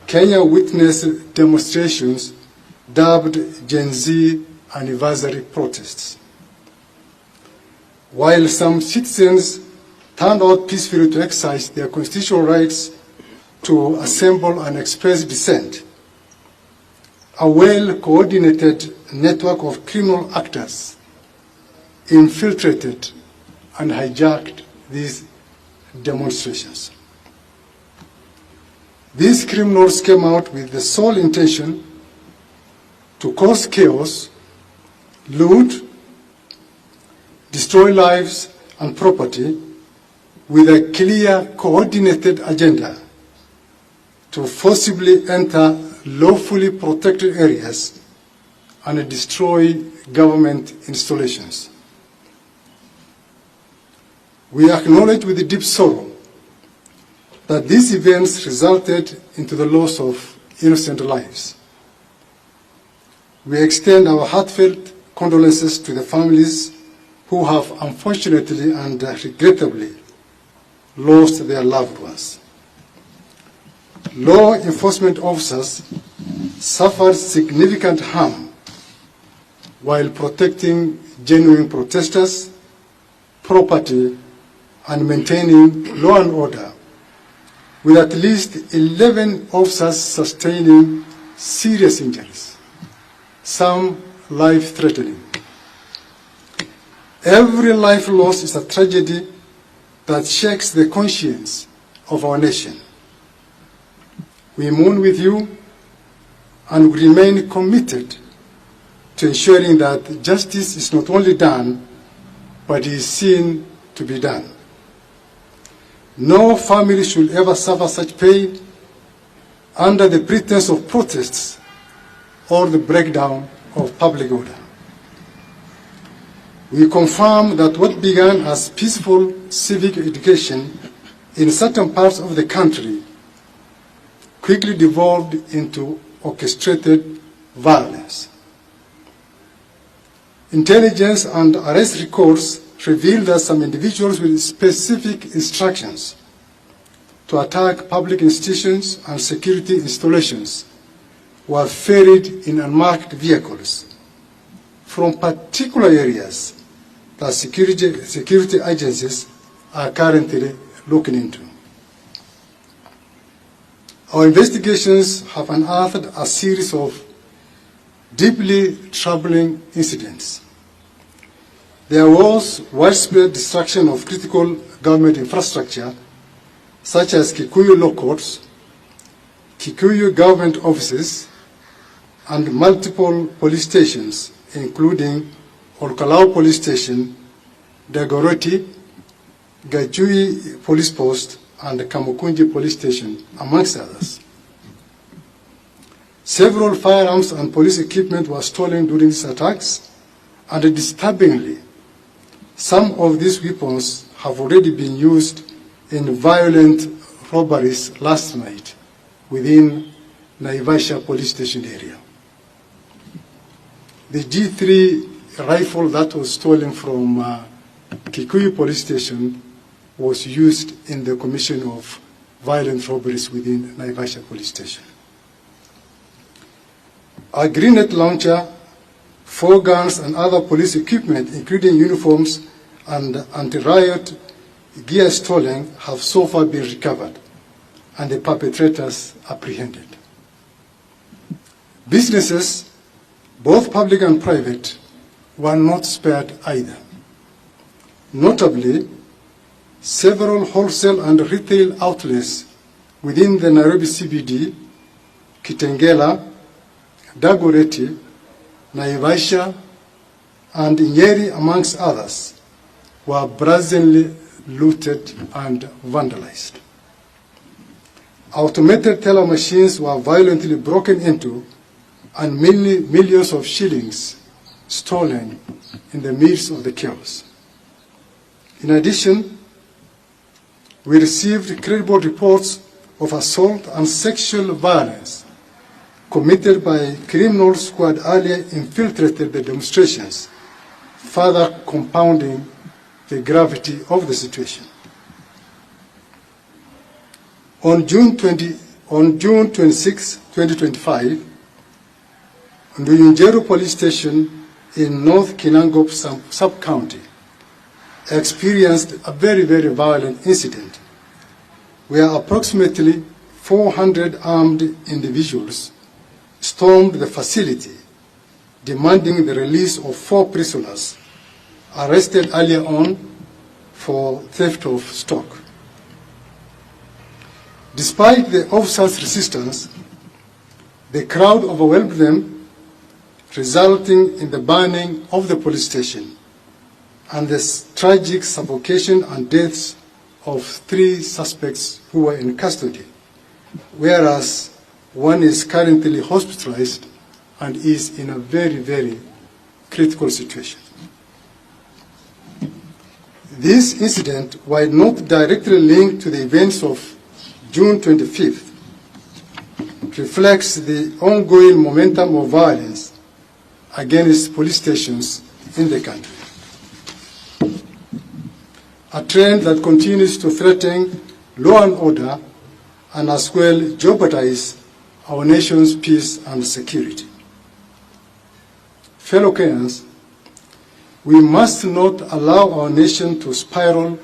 Kenya witnessed demonstrations dubbed Genz anniversary protests. While some citizens turned out peacefully to exercise their constitutional rights to assemble and express dissent, a well-coordinated network of criminal actors infiltrated and hijacked these demonstrations. These criminals came out with the sole intention to cause chaos, loot, destroy lives and property, with a clear, coordinated agenda to forcibly enter lawfully protected areas and destroy government installations. We acknowledge with deep sorrow that these events resulted into the loss of innocent lives. We extend our heartfelt condolences to the families who have unfortunately and regrettably lost their loved ones. Law enforcement officers suffered significant harm while protecting genuine protesters, property, and maintaining law and order, with at least 11 officers sustaining serious injuries, some life-threatening. Every life lost is a tragedy that shakes the conscience of our nation. We mourn with you and we remain committed to ensuring that justice is not only done, but is seen to be done. No family should ever suffer such pain under the pretense of protests or the breakdown of public order. We confirm that what began as peaceful civic education in certain parts of the country quickly devolved into orchestrated violence. Intelligence and arrest records revealed that some individuals with specific instructions to attack public institutions and security installations were ferried in unmarked vehicles from particular areas that security agencies are currently looking into. Our investigations have unearthed a series of deeply troubling incidents. There was widespread destruction of critical government infrastructure, such as Kikuyu law courts, Kikuyu government offices, and multiple police stations, including Olkalau Police Station, Dagoretti, Gajui Police Post, and the Kamukunji Police Station, amongst others. Several firearms and police equipment were stolen during these attacks, and disturbingly, some of these weapons have already been used in violent robberies last night within Naivasha Police Station area. The G3 rifle that was stolen from Kikuyu Police Station was used in the commission of violent robberies within Naivasha Police Station. A grenade launcher, 4 guns, and other police equipment, including uniforms and anti-riot gear stolen, have so far been recovered and the perpetrators apprehended. Businesses, both public and private, were not spared either. Notably, several wholesale and retail outlets within the Nairobi CBD, Kitengela, Dagoretti, Naivasha, and Nyeri, amongst others, were brazenly looted and vandalized. Automated teller machines were violently broken into and millions of shillings stolen in the midst of the chaos. In addition, we received credible reports of assault and sexual violence committed by criminals who had earlier infiltrated the demonstrations, further compounding the gravity of the situation. On June On June 26, 2025, Nduyunjeru Police Station in North Kinangop sub-county experienced a very, very violent incident where approximately 400 armed individuals stormed the facility, demanding the release of 4 prisoners arrested earlier on for theft of stock. Despite the officers' resistance, the crowd overwhelmed them, resulting in the burning of the police station and the tragic suffocation and deaths of 3 suspects who were in custody, whereas one is currently hospitalized and is in a very, very critical situation. This incident, while not directly linked to the events of June 25th, reflects the ongoing momentum of violence against police stations in the country, a trend that continues to threaten law and order and as well jeopardize our nation's peace and security. Fellow Kenyans, we must not allow our nation to spiral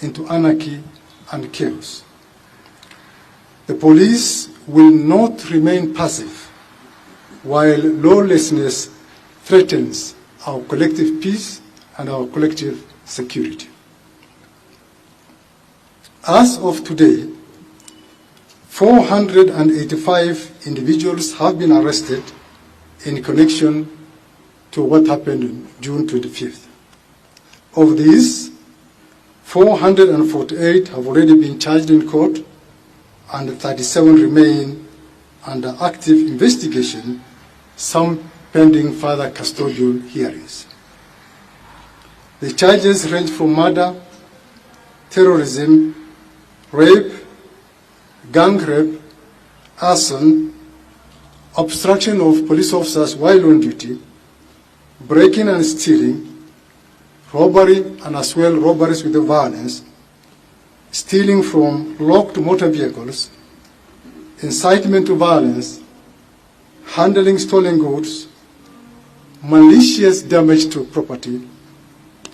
into anarchy and chaos. The police will not remain passive while lawlessness threatens our collective peace and our collective security. As of today, 485 individuals have been arrested in connection to what happened on June 25th. Of these, 448 have already been charged in court and 37 remain under active investigation, some pending further custodial hearings. The charges range from murder, terrorism, rape, gang rape, arson, obstruction of police officers while on duty, breaking and stealing, robbery and as well robberies with violence, stealing from locked motor vehicles, incitement to violence, handling stolen goods, malicious damage to property,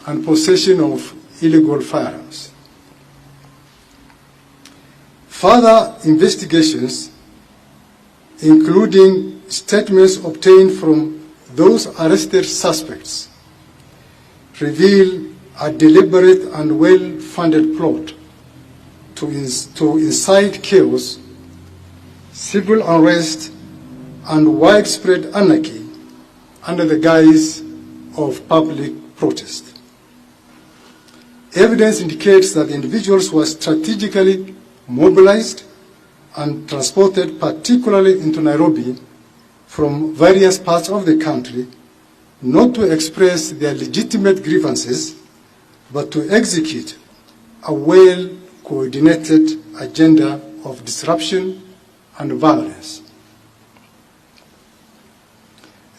and possession of illegal firearms. Further investigations, including statements obtained from those arrested suspects, reveal a deliberate and well-funded plot to incite chaos, civil unrest, and widespread anarchy under the guise of public protest. Evidence indicates that individuals were strategically mobilized and transported, particularly into Nairobi, from various parts of the country, not to express their legitimate grievances, but to execute a well-coordinated agenda of disruption and violence.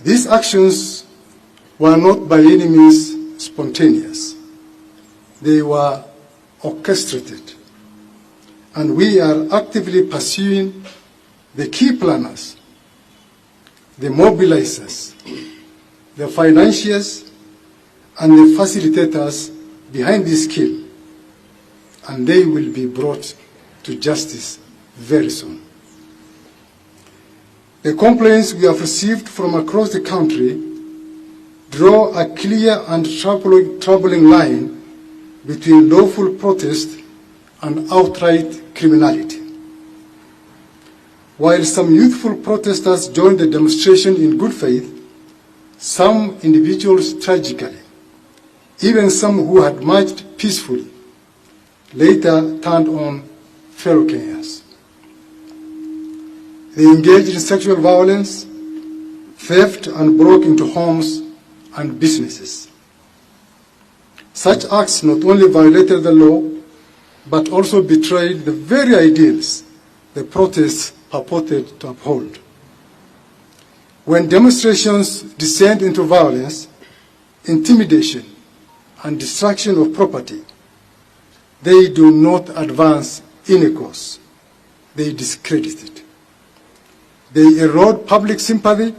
These actions were not by any means spontaneous. They were orchestrated, and we are actively pursuing the key planners, the mobilizers, the financiers, and the facilitators behind this scheme, and they will be brought to justice very soon. The complaints we have received from across the country draw a clear and troubling line between lawful protest and outright criminality. While some youthful protesters joined the demonstration in good faith, some individuals tragically, even some who had marched peacefully, later turned on fellow Kenyans. They engaged in sexual violence, theft, and broke into homes and businesses. Such acts not only violated the law, but also betrayed the very ideals the protests purported to uphold. When demonstrations descend into violence, intimidation, and destruction of property, they do not advance any cause. they discredit it. They erode public sympathy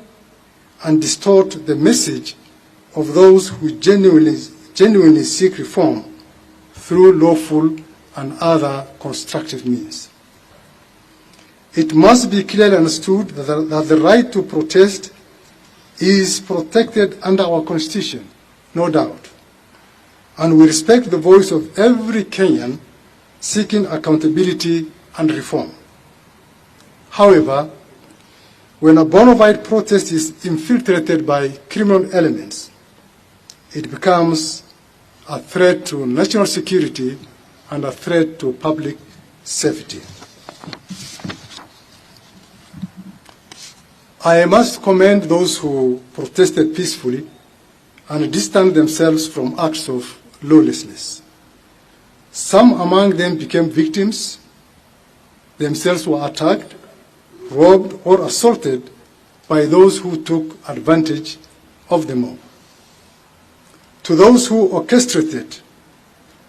and distort the message of those who genuinely seek reform through lawful and other constructive means. It must be clearly understood that the right to protest is protected under our Constitution, no doubt, and we respect the voice of every Kenyan seeking accountability and reform. However, when a bona fide protest is infiltrated by criminal elements, it becomes a threat to national security and a threat to public safety. I must commend those who protested peacefully and distanced themselves from acts of lawlessness. Some among them became victims, themselves were attacked, robbed, or assaulted by those who took advantage of the mob. To those who orchestrated,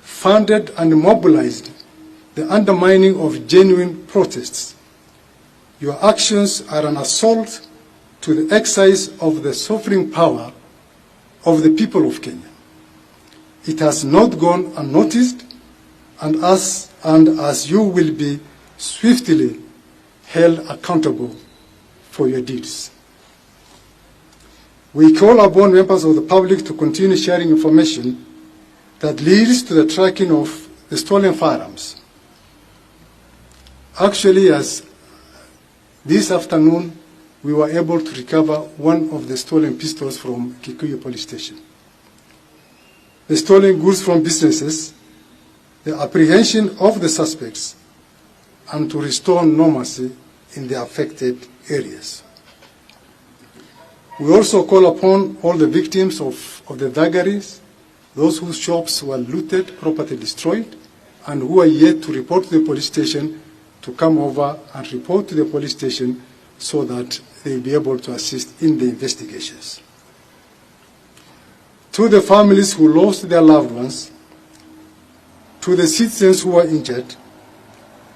funded, and mobilized the undermining of genuine protests, your actions are an assault to the exercise of the sovereign power of the people of Kenya. It has not gone unnoticed, and as you will be swiftly held accountable for your deeds. We call upon members of the public to continue sharing information that leads to the tracking of the stolen firearms. Actually, as this afternoon, we were able to recover one of the stolen pistols from Kikuyu police station. The stolen goods from businesses, the apprehension of the suspects, and to restore normalcy in the affected areas. We also call upon all the victims of the vagaries, those whose shops were looted, property destroyed, and who are yet to report to the police station to come over and report to the police station so that they will be able to assist in the investigations. To the families who lost their loved ones, to the citizens who were injured,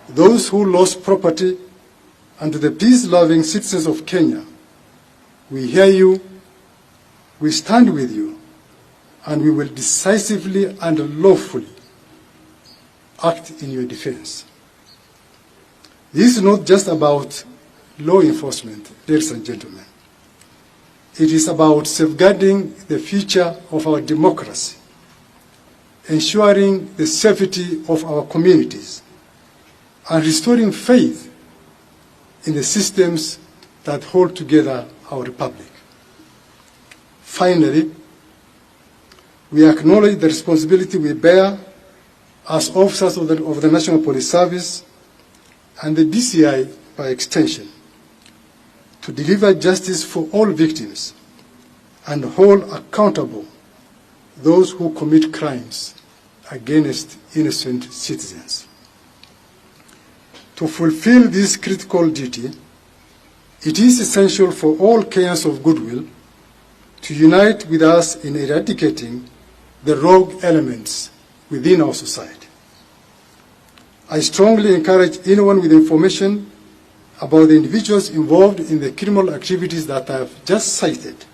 those who lost property, and to the peace-loving citizens of Kenya, we hear you, we stand with you, and we will decisively and lawfully act in your defense. This is not just about law enforcement, ladies and gentlemen. It is about safeguarding the future of our democracy, ensuring the safety of our communities, and restoring faith in the systems that hold together our republic. Finally, we acknowledge the responsibility we bear as officers of the National Police Service and the DCI by extension to deliver justice for all victims and hold accountable those who commit crimes against innocent citizens. To fulfill this critical duty, it is essential for all Kenyans of goodwill to unite with us in eradicating the rogue elements within our society. I strongly encourage anyone with information about the individuals involved in the criminal activities that I have just cited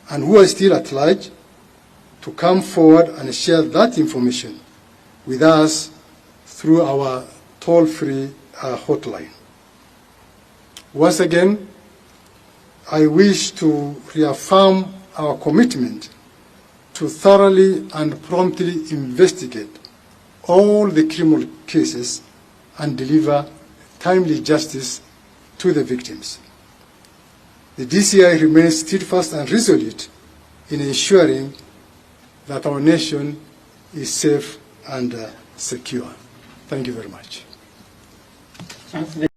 and who are still at large to come forward and share that information with us through our toll-free hotline. Once again, I wish to reaffirm our commitment to thoroughly and promptly investigate all the criminal cases and deliver timely justice to the victims. The DCI remains steadfast and resolute in ensuring that our nation is safe and secure. Thank you very much.